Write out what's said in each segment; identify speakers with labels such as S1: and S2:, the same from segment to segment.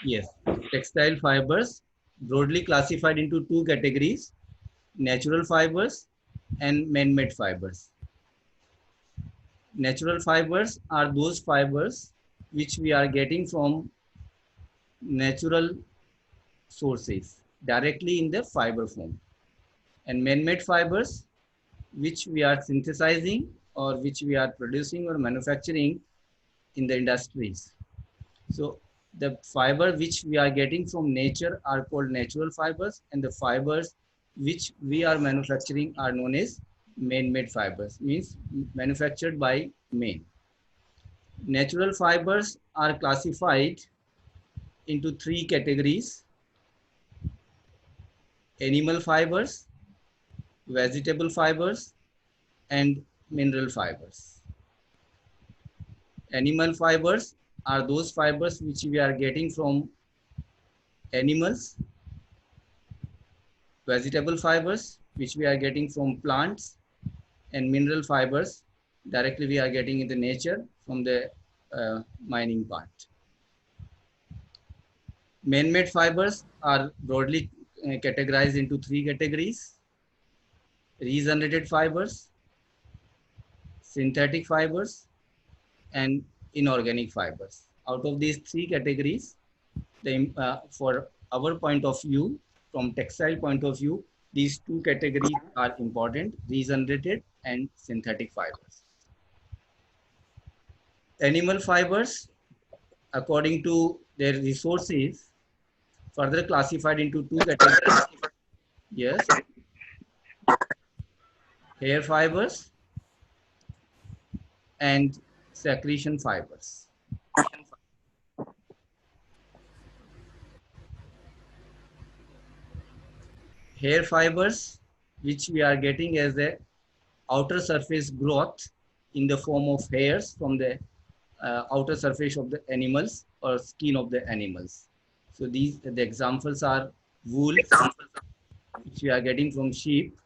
S1: Yes, textile fibers broadly classified into two categories: natural fibers and man-made fibers. Natural fibers are those fibers which we are getting from natural sources directly in the fiber form, and man-made fibers which we are synthesizing or which we are producing or manufacturing in the industries. So the fiber which we are getting from nature are called natural fibers, and the fibers which we are manufacturing are known as man-made fibers, means manufactured by man. Natural fibers are classified into three categories: animal fibers, vegetable fibers, and mineral fibers. Animal fibers are those fibers which we are getting from animals. Vegetable fibers which we are getting from plants, and mineral fibers directly we are getting in the nature from the mining part. Man-made fibers are broadly categorized into three categories: regenerated fibers, synthetic fibers, and inorganic fibers. Out of these three categories, for our point of view, from textile point of view, these two categories are important: regenerated and synthetic fibers. Animal fibers, according to their resources, further classified into two categories. Yes, hair fibers and secretion fibers. Hair fibers, which we are getting as the outer surface growth in the form of hairs from the outer surface of the animals or skin of the animals. So these the examples are wool, which we are getting from sheep,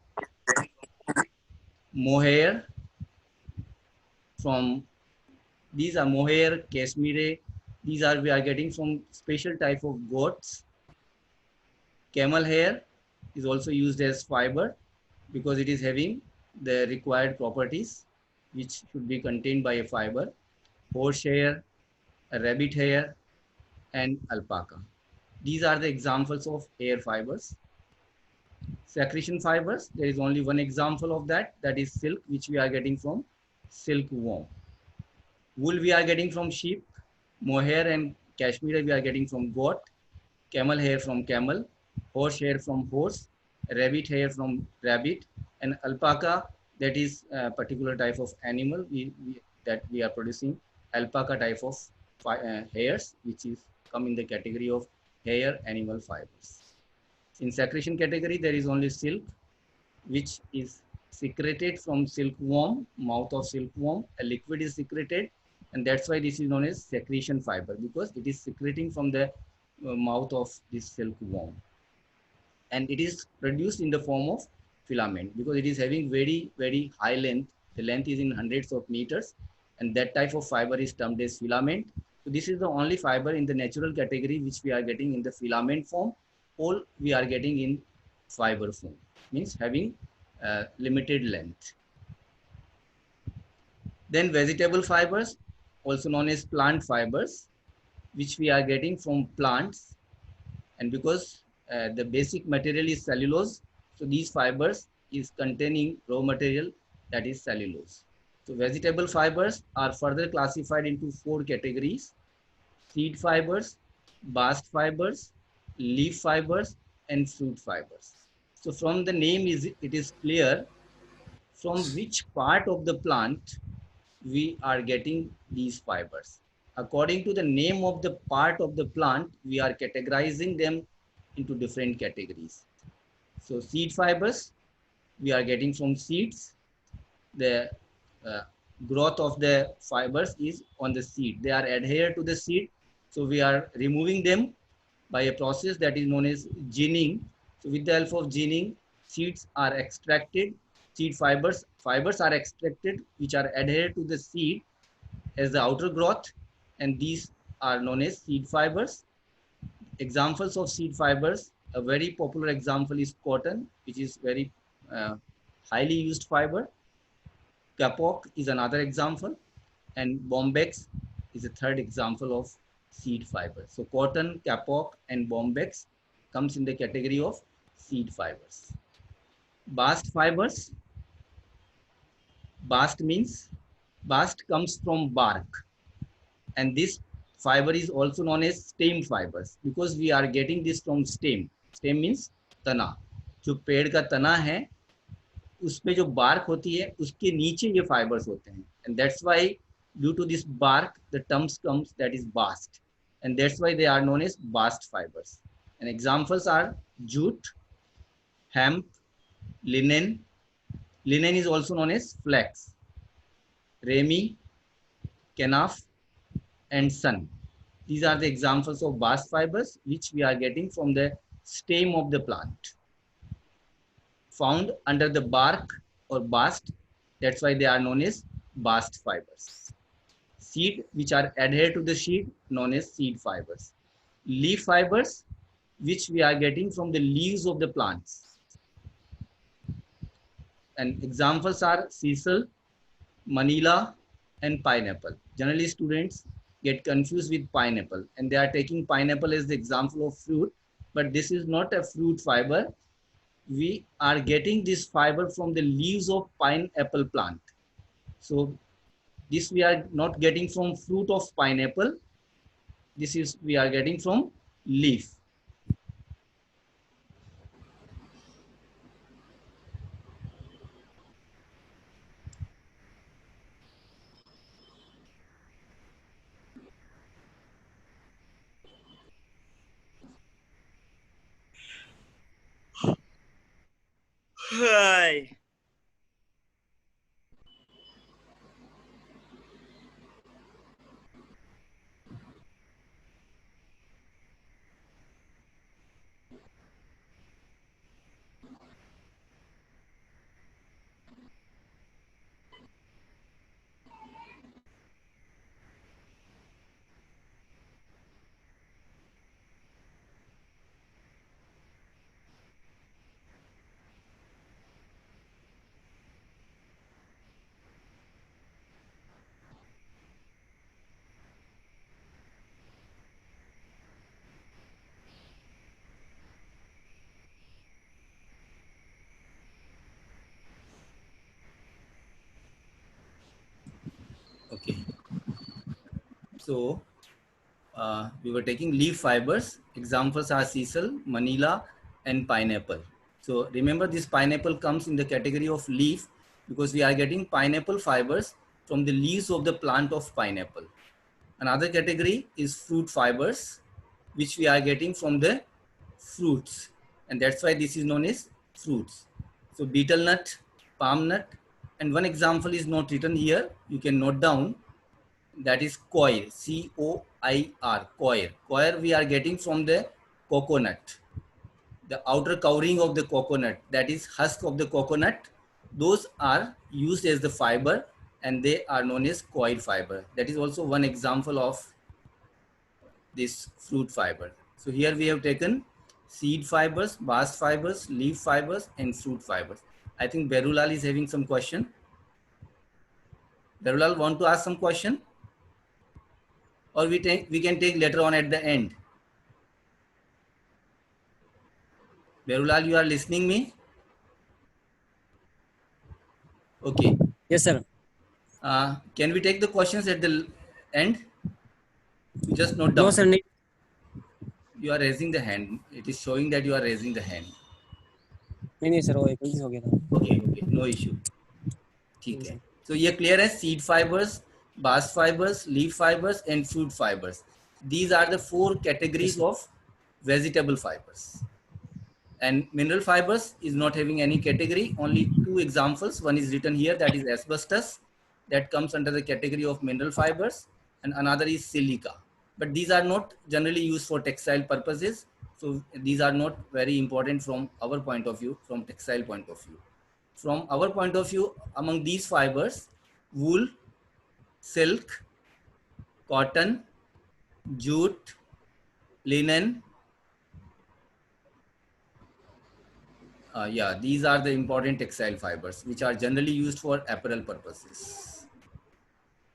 S1: mohair from these are mohair, cashmere. These are we are getting from special type of goats. Camel hair is also used as fiber because it is having the required properties which should be contained by a fiber. Horse hair, rabbit hair, and alpaca. These are the examples of hair fibers. Secretion fibers, there is only one example of that, that is silk, which we are getting from silkworm. Wool we are getting from sheep, mohair and cashmere we are getting from goat, camel hair from camel, horse hair from horse, rabbit hair from rabbit, and alpaca, that is a particular type of animal that we are producing alpaca type of hairs, which is come in the category of hair animal fibers. In secretion category, there is only silk, which is secreted from silkworm, mouth of silkworm. A liquid is secreted, and that's why this is known as secretion fiber, because it is secreting from the mouth of this silkworm. And it is produced in the form of filament because it is having very, very high length. The length is in hundreds of meters, and that type of fiber is termed as filament. So this is the only fiber in the natural category which we are getting in the filament form. All we are getting in fiber form, means having limited length. Then vegetable fibers, also known as plant fibers, which we are getting from plants. And because the basic material is cellulose, so these fibers is containing raw material, that is cellulose. So vegetable fibers are further classified into four categories: seed fibers, bast fibers, leaf fibers, and fruit fibers. So from the name it is clear from which part of the plant we are getting these fibers. According to the name of the part of the plant, we are categorizing them into different categories. So seed fibers, we are getting from seeds. The uh, growth of the fibers is on the seed. They are adhered to the seed. So we are removing them by a process that is known as ginning. So with the help of ginning, seeds are extracted. Seed fibers are extracted, which are adhered to the seed as the outer growth, and these are known as seed fibers. Examples of seed fibers, a very popular example is cotton, which is very highly used fiber. Kapok is another example, and bombex is a third example of seed fiber. So cotton, kapok, and bombex comes in the category of seed fibers. Bast fibers. Bast comes from bark, and this fiber is also known as stem fibers because we are getting this from stem. Stem means तना. जो पेड़ का तना है उसमें जो bark होती है उसके नीचे ये fibers होते हैं, and that's why due to this bark the terms comes that is bast, and that's why they are known as bast fibers. And examples are jute, hemp, linen. Linen is also known as flax. Remi, kenaf, and sun. These are the examples of bast fibers which we are getting from the stem of the plant. Found under the bark or bast, that's why they are known as bast fibers. Seed which are adhered to the seed known as seed fibers. Leaf fibers which we are getting from the leaves of the plants. And examples are sisal, manila, and pineapple. Generally students get confused with pineapple and they are taking pineapple as the example of fruit, but this is not a fruit fiber. We are getting this fiber from the leaves of pineapple plant. So this we are not getting from fruit of pineapple. This is we are getting from leaf.
S2: Hi.
S1: Okay. So we were taking leaf fibers. Examples are sisal, manila, and pineapple. So remember this pineapple comes in the category of leaf because we are getting pineapple fibers from the leaves of the plant of pineapple. Another category is fruit fibers, which we are getting from the fruits. And that's why this is known as fruits. So betel nut, palm nut, and one example is not written here. You can note down that is coir, C-O-I-R, coir. Coir we are getting from the coconut, the outer covering of the coconut, that is husk of the coconut. Those are used as the fiber and they are known as coir fiber. That is also one example of this fruit fiber. So here we have taken seed fibers, bast fibers, leaf fibers, and fruit fibers. I think Berulal is having some question. Berulal want to ask some question? Or we can take later on at the end. Berulal, you are listening me? Okay.
S3: Yes, sir.
S1: Can we take the questions at the end? You just note
S3: No,
S1: down.
S3: sir.
S1: You are raising the hand. It is showing that you are raising the hand.
S3: नहीं sir वो एक हो गया था.
S1: Okay, okay, no issue. ठीक है. So ये clear है seed fibers, bast fibers, leaf fibers, and fruit fibers. These are the four categories of vegetable fibers. And mineral fibers is not having any category, only two examples. One is written here, that is asbestos, that comes under the category of mineral fibers, and another is silica. But these are not generally used for textile purposes. So these are not very important from our point of view, from textile point of view. From our point of view, among these fibers, wool, silk, cotton, jute, linen, Yeah, these are the important textile fibers which are generally used for apparel purposes.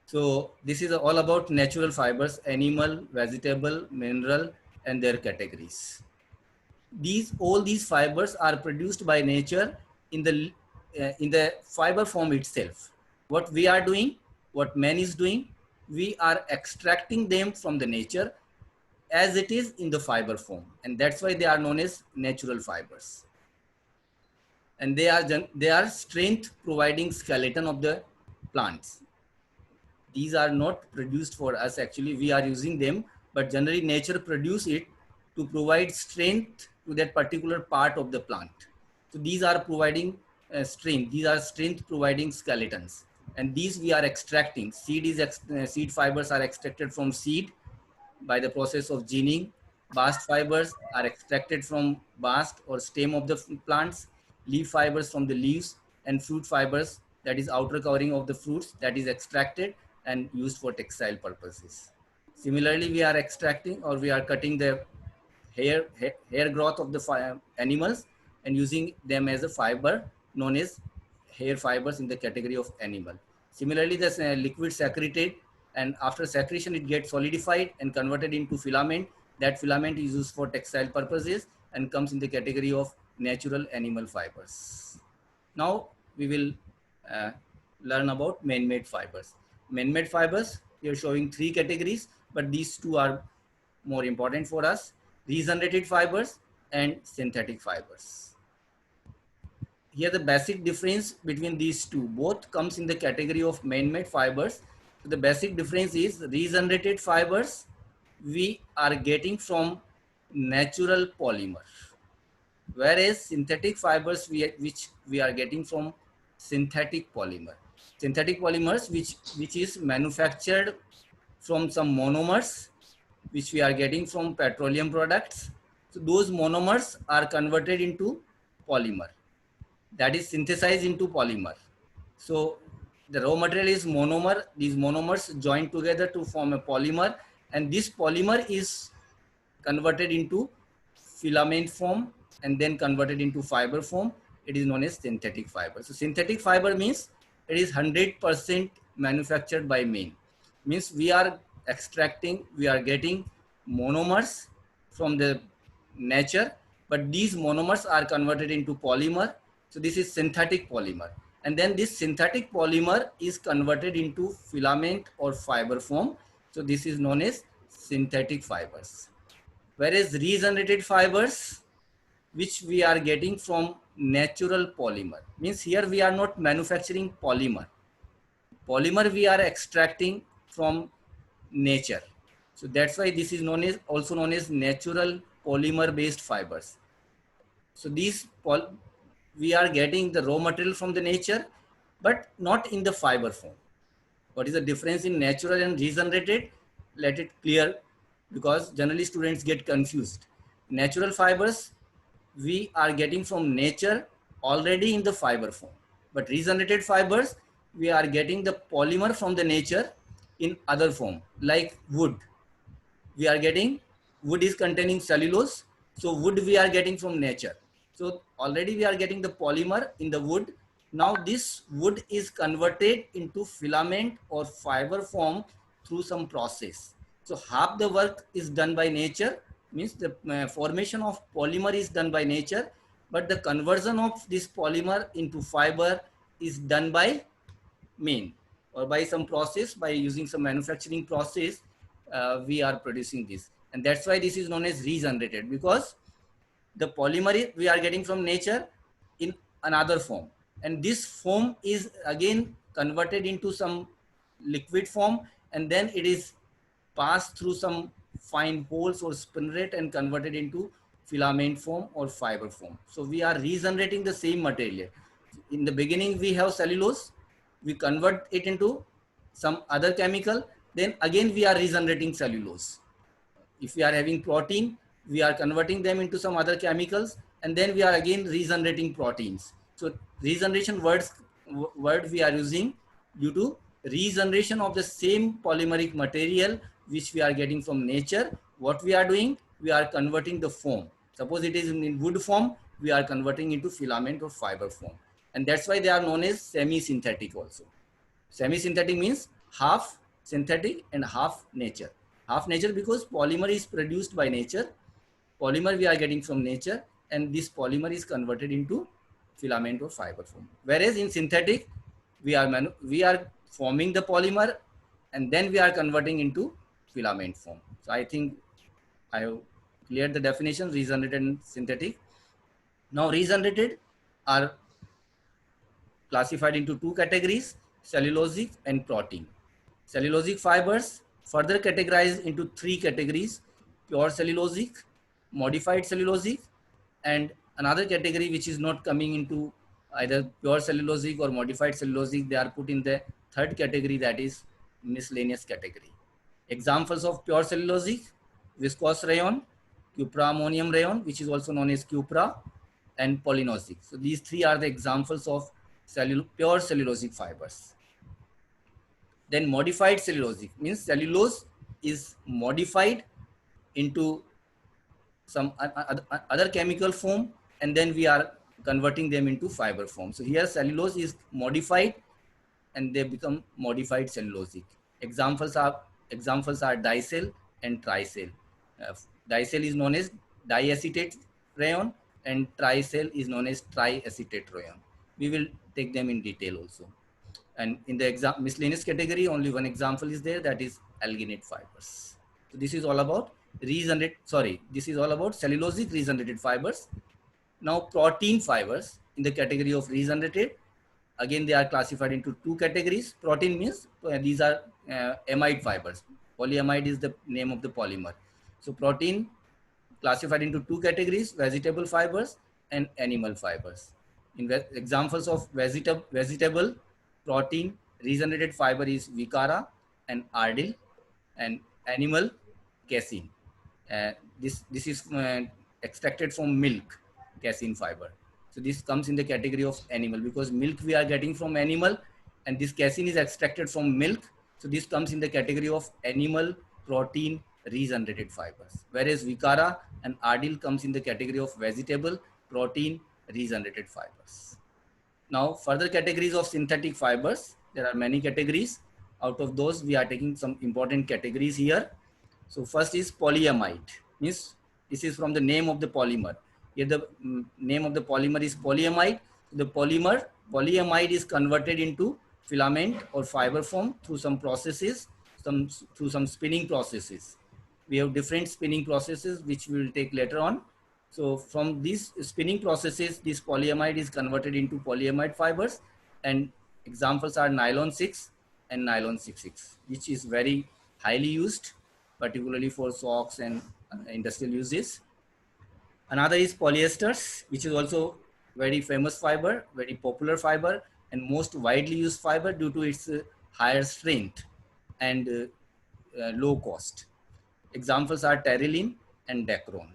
S1: So this is all about natural fibers, animal, vegetable, mineral, and their categories. All these fibers are produced by nature in the fiber form itself. What we are doing, what man is doing, we are extracting them from the nature as it is in the fiber form, and that's why they are known as natural fibers. And they are strength providing skeleton of the plants. These are not produced for us, actually we are using them, but generally nature produce it to provide strength to that particular part of the plant. So these are providing strength, these are strength providing skeletons, and these we are extracting. Seed fibers are extracted from seed by the process of gening. Bast fibers are extracted from bast or stem of the plants, leaf fibers from the leaves, and fruit fibers, that is outer covering of the fruits, that is extracted and used for textile purposes. Similarly, we are extracting or we are cutting the hair growth of the animals and using them as a fiber known as hair fibers in the category of animal. Similarly, the liquid secreted, and after secretion it gets solidified and converted into filament. That filament is used for textile purposes and comes in the category of natural animal fibers. Now we will uh, learn about man-made fibers. Man-made fibers, we are showing three categories, but these two are more important for us: regenerated fibers and synthetic fibers. Here the basic difference between these two, both comes in the category of man-made fibers. So the basic difference is regenerated fibers we are getting from natural polymer, whereas synthetic fibers which we are getting from synthetic polymer. Synthetic polymers which is manufactured from some monomers which we are getting from petroleum products. So those monomers are converted into polymer, that is synthesized into polymer. So the raw material is monomer. These monomers join together to form a polymer, and this polymer is converted into filament form and then converted into fiber form. It is known as synthetic fiber. So synthetic fiber means it is 100% manufactured by man. Means we are extracting, we are getting monomers from the nature, but these monomers are converted into polymer. So this is synthetic polymer. And then this synthetic polymer is converted into filament or fiber form. So this is known as synthetic fibers. Whereas regenerated fibers, which we are getting from natural polymer, means here we are not manufacturing polymer. Polymer we are extracting from nature. So that's why this is also known as natural polymer based fibers. So we are getting the raw material from the nature, but not in the fiber form. What is the difference in natural and regenerated? Let it clear, because generally students get confused. Natural fibers we are getting from nature already in the fiber form, but regenerated fibers we are getting the polymer from the nature in other form, like wood. We are getting, wood is containing cellulose, so wood we are getting from nature. So already we are getting the polymer in the wood. Now this wood is converted into filament or fiber form through some process. So half the work is done by nature, means the formation of polymer is done by nature, but the conversion of this polymer into fiber is done by man, or by some process, by using some manufacturing process. We are producing this, and that's why this is known as regenerated, because the polymer we are getting from nature in another form, and this form is again converted into some liquid form, and then it is passed through some fine holes or spinneret and converted into filament form or fiber form. So we are regenerating the same material. In the beginning we have cellulose, we convert it into some other chemical, then again we are regenerating cellulose. If we are having protein, we are converting them into some other chemicals, and then we are again regenerating proteins. So regeneration word we are using due to regeneration of the same polymeric material which we are getting from nature. What we are doing, we are converting the form. Suppose it is in wood form, we are converting into filament or fiber form. And that's why they are known as semi-synthetic also. Semi-synthetic means half synthetic and half nature. Half nature because polymer is produced by nature. Polymer we are getting from nature, and this polymer is converted into filament or fiber form. Whereas in synthetic, we are forming the polymer, and then we are converting into filament form. So I think I have cleared the definition regenerated and synthetic. Now regenerated are classified into two categories, cellulosic and protein. Cellulosic fibers further categorized into three categories, pure cellulosic, modified cellulosic, and another category which is not coming into either pure cellulosic or modified cellulosic, they are put in the third category, that is miscellaneous category. Examples of pure cellulosic, viscose rayon, cupra ammonium rayon, which is also known as cupra, and polynozic. So these three are the examples of pure cellulosic fibers. Then modified cellulosic means cellulose is modified into some other chemical form, and then we are converting them into fiber form. So here cellulose is modified and they become modified cellulosic. Examples are dicel and tricel. Dicel is known as diacetate rayon and tricel is known as triacetate rayon. We will take them in detail also. And in the miscellaneous category, only one example is there, that is alginate fibers. So this is all about this is all about cellulosic regenerated fibers. Now protein fibers in the category of regenerated, again they are classified into two categories. Protein means these are amide fibers. Polyamide is the name of the polymer. So protein classified into two categories, vegetable fibers and animal fibers. Examples of vegetable protein regenerated fiber is Vicara and Ardil, and animal casein. This is extracted from milk, casein fiber. So this comes in the category of animal because milk we are getting from animal, and this casein is extracted from milk. So this comes in the category of animal protein regenerated fibers. Whereas Vicara and Ardil comes in the category of vegetable protein regenerated fibers. Now further categories of synthetic fibers, there are many categories. Out of those we are taking some important categories here. So first is polyamide, means this is from the name of the polymer. Here the name of the polymer is polyamide. The polyamide is converted into filament or fiber form through some processes, through some spinning processes. We have different spinning processes which we will take later on. So from these spinning processes, this polyamide is converted into polyamide fibers, and examples are nylon 6 and nylon 66, which is very highly used, particularly for socks and industrial uses. Another is polyesters, which is also very famous fiber, very popular fiber, and most widely used fiber due to its higher strength and low cost. Examples are terylene and dacron.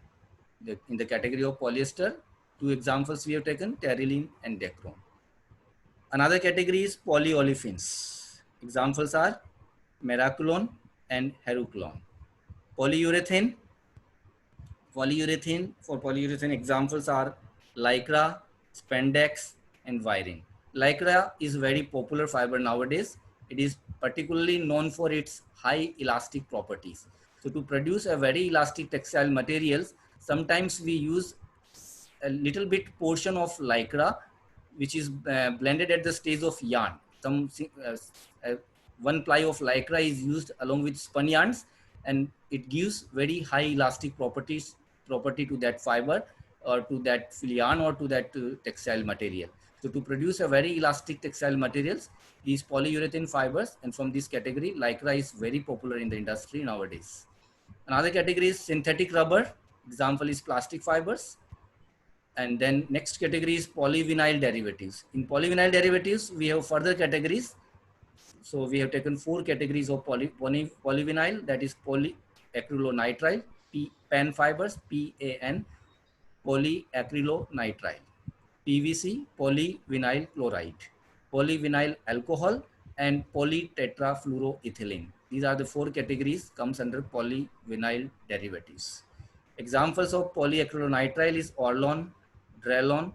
S1: In the category of polyester, two examples we have taken, terylene and dacron. Another category is polyolefins. Examples are meracolone and herucolone. Polyurethane. For polyurethane examples are lycra, spandex, and wiring. Lycra is very popular fiber nowadays. It is particularly known for its high elastic properties. So to produce a very elastic textile materials, sometimes we use a little bit portion of lycra, which is blended at the stage of yarn. One ply of lycra is used along with spun yarns, and it gives very high elastic property to that fiber or to that yarn or to that textile material. So to produce a very elastic textile materials, these polyurethane fibers, and from this category, lycra is very popular in the industry nowadays. Another category is synthetic rubber. Example is plastic fibers. And then next category is polyvinyl derivatives. In polyvinyl derivatives, we have further categories. So we have taken four categories of polyvinyl, that is polyacrylonitrile, PAN fibers, PAN, polyacrylonitrile, PVC, polyvinyl chloride, polyvinyl alcohol, and polytetrafluoroethylene. These are the four categories comes under polyvinyl derivatives. Examples of polyacrylonitrile is Orlon, Dralon.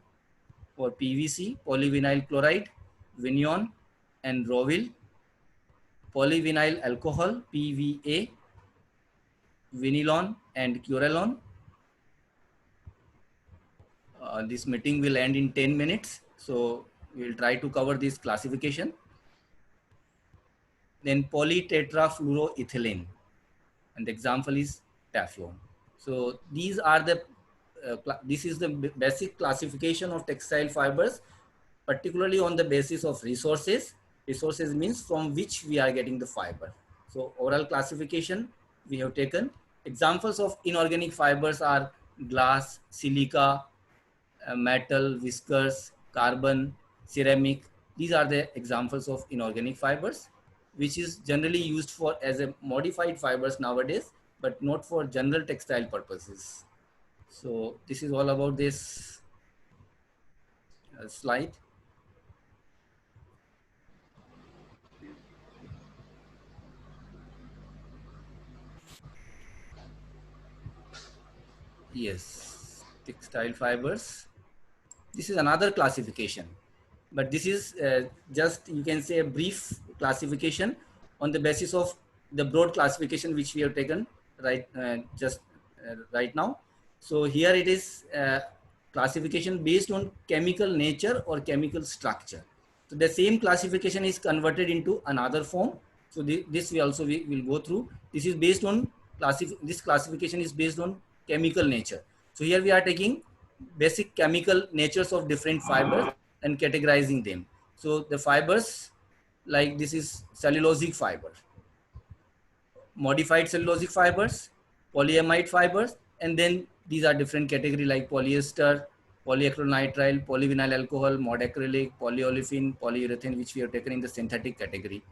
S1: For PVC, polyvinyl chloride, Vignon and Rovil. Polyvinyl alcohol, PVA, Vinilon and Curelon. This meeting will end in 10 minutes. So we will try to cover this classification. Then polytetrafluoroethylene, and the example is Teflon. So these are the this is the basic classification of textile fibers, particularly on the basis of resources. Resources means from which we are getting the fiber. So oral classification we have taken. Examples of inorganic fibers are glass, silica, metal, viscose, carbon, ceramic. These are the examples of inorganic fibers, which is generally used for as a modified fibers nowadays, but not for general textile purposes. So this is all about this slide. Yes, textile fibers. This is another classification, but this is just, you can say, a brief classification on the basis of the broad classification which we have taken right now. So here it is classification based on chemical nature or chemical structure. So the same classification is converted into another form. So this we also will go through. This is based on this classification is based on chemical nature. So here we are taking basic chemical natures of different fibers and categorizing them. So the fibers, like this is cellulosic fiber, modified cellulosic fibers, polyamide fibers, and then these are different category like polyester, polyacrylonitrile, polyvinyl alcohol, mod acrylic, polyolefin, polyurethane, which we have taken in the synthetic category.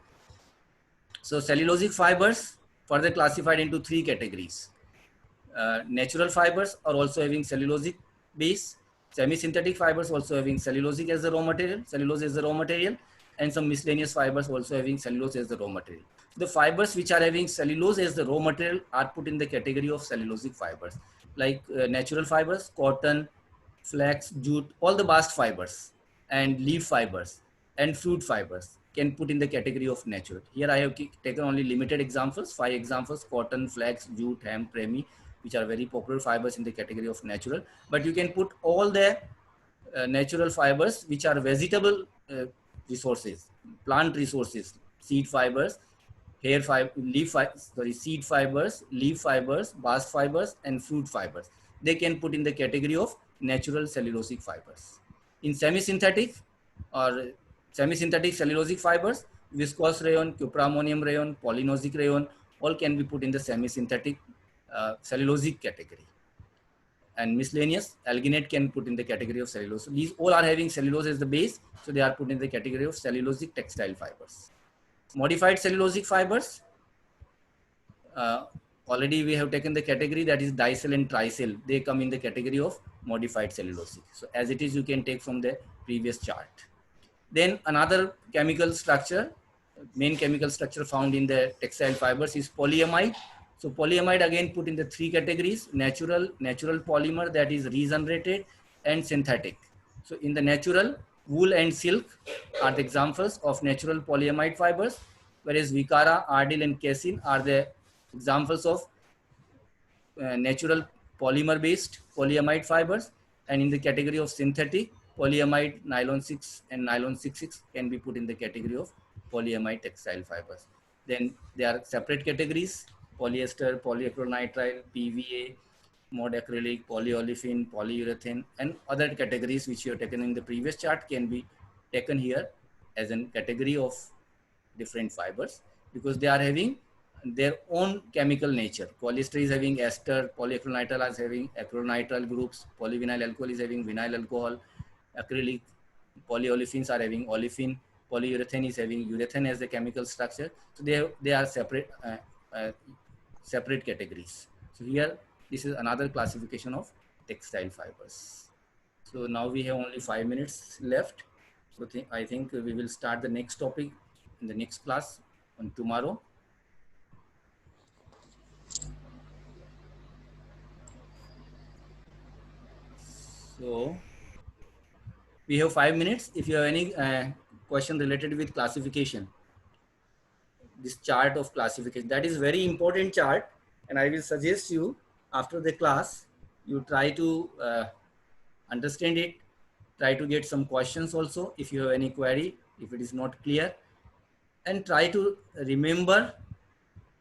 S1: So cellulosic fibers further classified into three categories. Natural fibers are also having cellulosic base. Semi-synthetic fibers also having cellulosic as the raw material, cellulose as the raw material, and some miscellaneous fibers also having cellulose as the raw material. The fibers which are having cellulose as the raw material are put in the category of cellulosic fibers, like natural fibers, cotton, flax, jute, all the bast fibers, and leaf fibers, and fruit fibers can put in the category of natural. Here I have taken only limited examples, 5 examples: cotton, flax, jute, hemp, remi, which are very popular fibers in the category of natural. But you can put all the natural fibers which are vegetable resources, plant resources, seed fibers, hair fiber, seed fibers, leaf fibers, bast fibers, and fruit fibers. They can put in the category of natural cellulosic fibers. In semi-synthetic cellulosic fibers, viscose rayon, cuprammonium rayon, polynosic rayon, all can be put in the semi-synthetic cellulosic category. And miscellaneous, alginate can put in the category of cellulose. So these all are having cellulose as the base, so they are put in the category of cellulosic textile fibers. Modified cellulosic fibers, already we have taken the category, that is dicel and tricel. They come in the category of modified cellulosic. So as it is, you can take from the previous chart. Then another chemical structure, main chemical structure found in the textile fibers is polyamide. So polyamide again put in the three categories: natural polymer, that is regenerated, and synthetic. So in the natural, wool and silk are the examples of natural polyamide fibers, whereas Vicara, Ardil, and Casein are the examples of natural polymer based polyamide fibers. And in the category of synthetic, polyamide, nylon 6 and nylon 66 can be put in the category of polyamide textile fibers. Then there are separate categories: polyester, polyacrylonitrile, PVA, mod acrylic, polyolefin, polyurethane, and other categories which you have taken in the previous chart can be taken here as a category of different fibers, because they are having their own chemical nature. Polyester is having ester, polyacrylonitrile is having acrylonitrile groups, polyvinyl alcohol is having vinyl alcohol, acrylic, polyolefins are having olefin, polyurethane is having urethane as the chemical structure. So they are separate categories. So here, this is another classification of textile fibers. So now we have only 5 minutes left. So I think we will start the next topic in the next class on tomorrow. So We have 5 minutes. If you have any question related with classification, this chart of classification, that is very important chart, and I will suggest you after the class, you try to understand it, try to get some questions also if you have any query, if it is not clear, and try to remember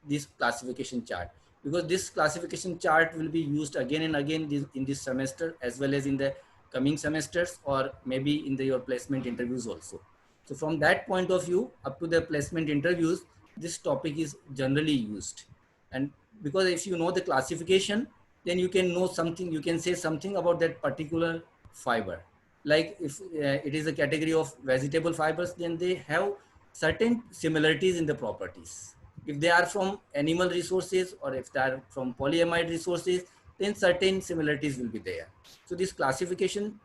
S1: this classification chart, because this classification chart will be used again and again in this semester as well as in the coming semesters, or maybe in your placement interviews also. So from that point of view, up to the placement interviews, this topic is generally used. And because if you know the classification, then you can know something, you can say something about that particular fiber. Like if it is a category of vegetable fibers, then they have certain similarities in the properties. If they are from animal resources or if they are from polyamide resources, then certain similarities will be there. So this classification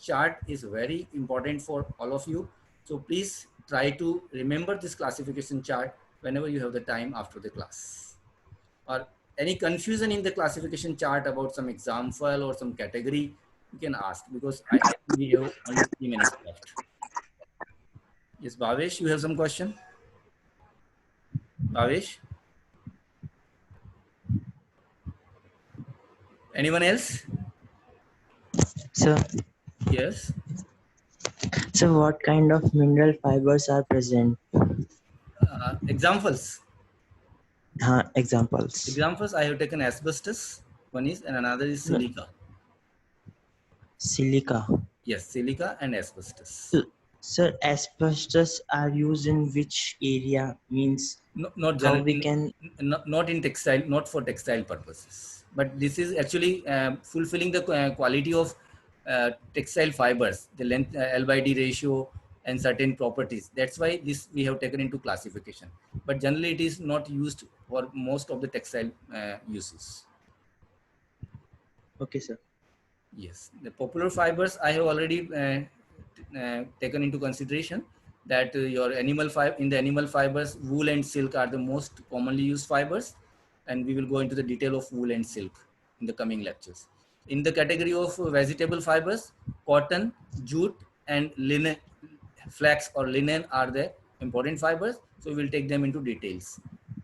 S1: chart is very important for all of you. So please try to remember this classification chart whenever you have the time after the class. Or any confusion in the classification chart about some example or some category, you can ask, because I think we have only 3 minutes left. Yes, Bhavesh, you have some question? Bhavesh? Anyone else?
S2: So,
S1: Yes.
S2: so what kind of mineral fibers are present?
S1: Examples.
S2: Examples.
S1: Examples, I have taken asbestos, one is, and another is
S2: No.
S1: silica.
S2: Silica.
S1: Yes, silica and asbestos.
S2: So asbestos are used in which area? Means
S1: Not
S2: how we can.
S1: not in textile, not for textile purposes. But this is actually fulfilling the quality of textile fibers, the length L by D ratio and certain properties. That's why this we have taken into classification. But generally, it is not used for most of the textile uses.
S2: Okay, sir.
S1: Yes, the popular fibers I have already taken into consideration, that your animal fiber, in the animal fibers, wool and silk are the most commonly used fibers, and we will go into the detail of wool and silk in the coming lectures. In the category of vegetable fibers, cotton, jute, and linen, flax or linen are the important fibers, so we will take them into details.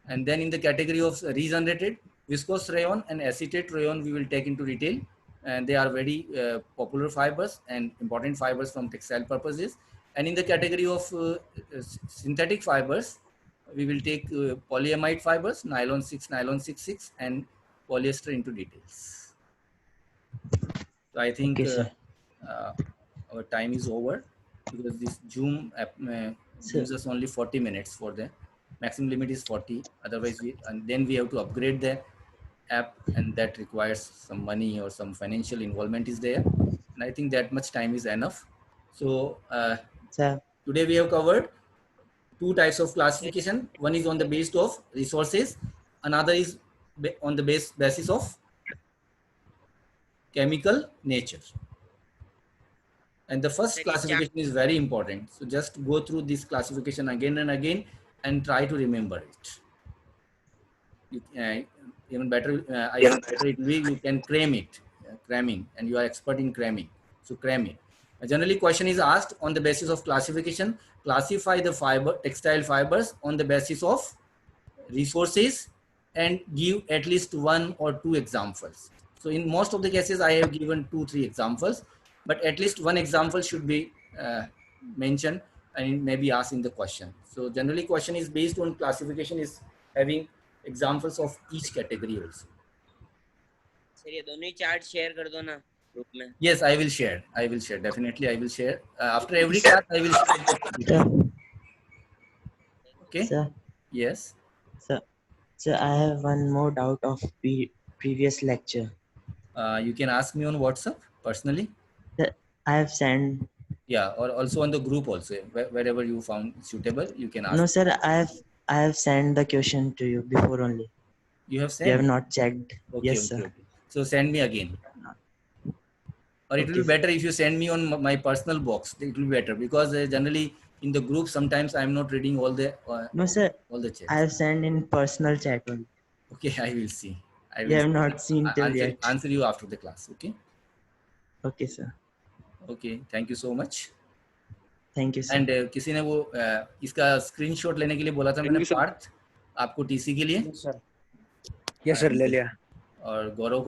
S1: And then in the category of regenerated, viscose rayon and acetate rayon we will take into detail, and they are very popular fibers and important fibers from textile purposes. And in the category of synthetic fibers, we will take polyamide fibers, nylon 6, nylon 66, and polyester into details. So I think
S2: Okay,
S1: our time is over, because this Zoom app gives us only 40 minutes for the maximum limit is 40. Otherwise, and then we have to upgrade the app, and that requires some money or some financial involvement is there. And I think that much time is enough. So
S2: sir.
S1: today we have covered two types of classification. One is on the basis of resources, another is on the basis of chemical nature. And the first classification is very important. So just go through this classification again and again and try to remember it. Even better, I think better it will be, you can cram it, cramming, and you are expert in cramming. So cram it. Generally, question is asked on the basis of classification. Classify the textile fibers on the basis of resources and give at least one or two examples. So in most of the cases, I have given 2-3 examples, but at least one example should be mentioned and maybe asked in the question. So generally, question is based on classification is having examples of each category also.
S3: Sir ये दोनों ही chart share कर दो ना group में.
S1: Yes, I will share. I will share. Definitely, I will share. After every class, I will share. Okay.
S2: Sir.
S1: Yes.
S2: So I have one more doubt of previous lecture.
S1: You can ask me on WhatsApp personally.
S2: I have sent.
S1: Yeah, or also on the group also, wherever you found suitable, you can ask.
S2: No, sir. I have sent the question to you before only.
S1: You have sent?
S2: You have not checked.
S1: Okay,
S2: Yes,
S1: okay,
S2: sir.
S1: okay. So send me again. Or it will be better if you send me on my personal box. It will be better, because generally in the group sometimes I am not reading all the
S2: no, sir.
S1: All the chats.
S2: I have sent in personal chat only.
S1: Okay, I will see. I will
S2: You have not seen till yet.
S1: answer you after the class. Okay.
S2: Okay, sir.
S1: Okay, thank you so much.
S2: Thank you sir.
S1: And किसी ने वो इसका screenshot लेने के लिए बोला था
S4: Thank
S1: मैंने,
S4: you, sir.
S1: पार्थ आपको टीसी के लिए,
S4: Yes, sir, ले लिया।
S1: और गौरव